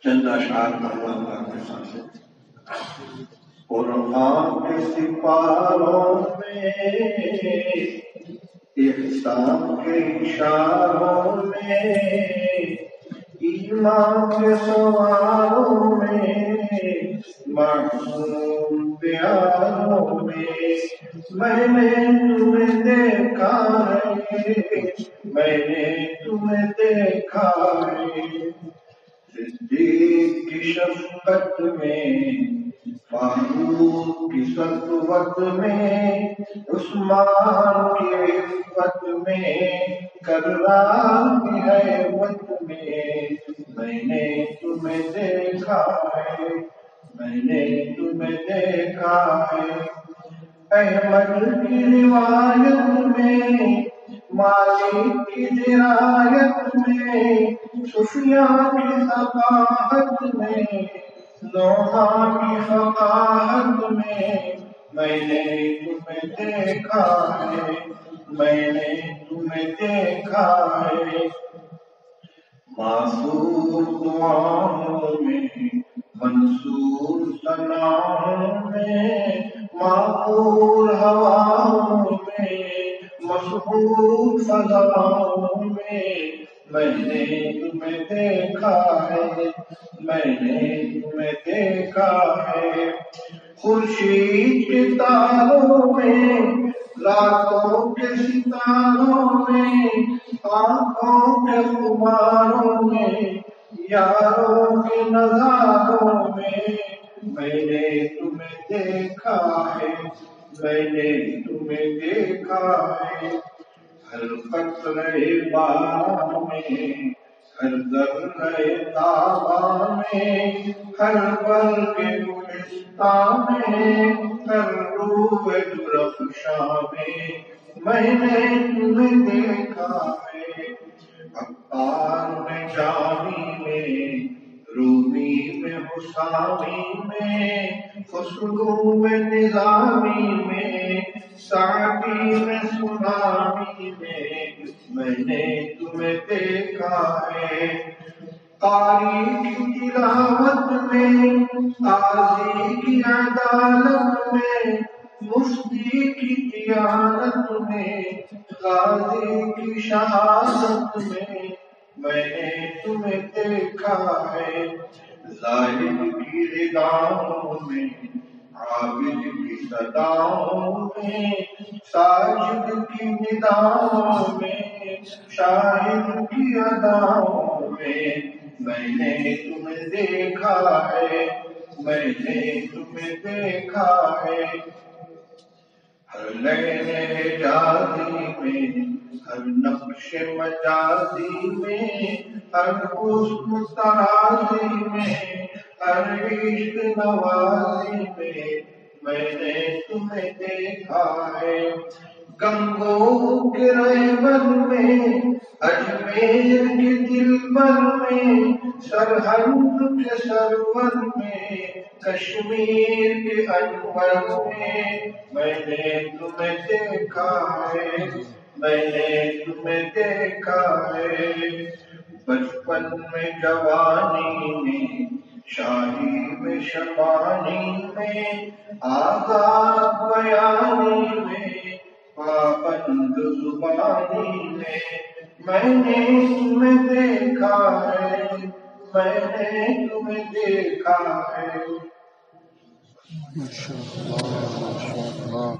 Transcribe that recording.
چند اشعار اللہ پاک کے ساتھ قرآن کے سپاروں میں احسان کے اشاروں میں ایمان کے سوالوں میں معصوم پیاروں میں نے تمہیں دیکھا ہے، میں نے تمہیں دیکھا ہے، صدیق کی شفقت میں، فاروق کی سطوت میں، عثمان کی عفت میں، کرار کی حیبت میں نے تمہیں دیکھا ہے، میں نے تمہیں دیکھا ہے، احمد کی روایت میں، مالک کی درایت میں، سفیان کی ثقافت میں، نعمان کی فقاہت میں نے تمہیں دیکھا ہے، میں نے تمہیں دیکھا ہے، معصور دعاؤں میں، منصور ثناؤں میں، معمور ہواؤں میں، مسحور فضاؤں میں نے تمہیں دیکھا ہے، میں نے تمہیں دیکھا ہے، خورشید کے تاروں میں، راتوں کے ستاروں میں، آنکھوں کے خماروں میں، یاروں کے نظاروں میں نے تمہیں دیکھا ہے، میں نے تمہیں دیکھا ہے، ہر قطرے باران میں، ہر ذرے تاباں میں، ہر برگ گلستاں میں، ہر روح درخشاں میں نے تمہیں دیکھا ہے، عطار میں جامی میں، رومی میں حسامی میں، خسرو میں نظامی میں، سعدی میں سلامی میں نے تمہیں دیکھا ہے، قاری کی تلاوت میں، قاضی کی عدالت میں، مفتی کی دیانت میں، غازی کی شہادت میں نے تمہیں دیکھا ہے، ظالم کی رداؤں میں، عابد کی صداؤں میں، ساجد کی نداؤں میں، شاہد کی اداؤں میں نے تمہیں دیکھا ہے، میں نے تمہیں دیکھا ہے، ہر لین حجازی میں، ہر نقش مجازی میں، ہر حسن ترازی میں، ہر عشق نوازی میں نے تمہیں دیکھا ہے، گنگو کے رہبر میں، اجمیر کے دلبر میں، سرہند کے سرور میں، کشمیر کے انور میں نے تمہیں دیکھا ہے، میں نے تمہیں دیکھا ہے، بچپن میں جوانی میں، شاہی میں شبانی میں، آزاد بیانی میں، پابند زبانی میں نے تمہیں دیکھا ہے، میں نے تمہیں دیکھا ہے۔ ماشاءاللہ ماشاءاللہ۔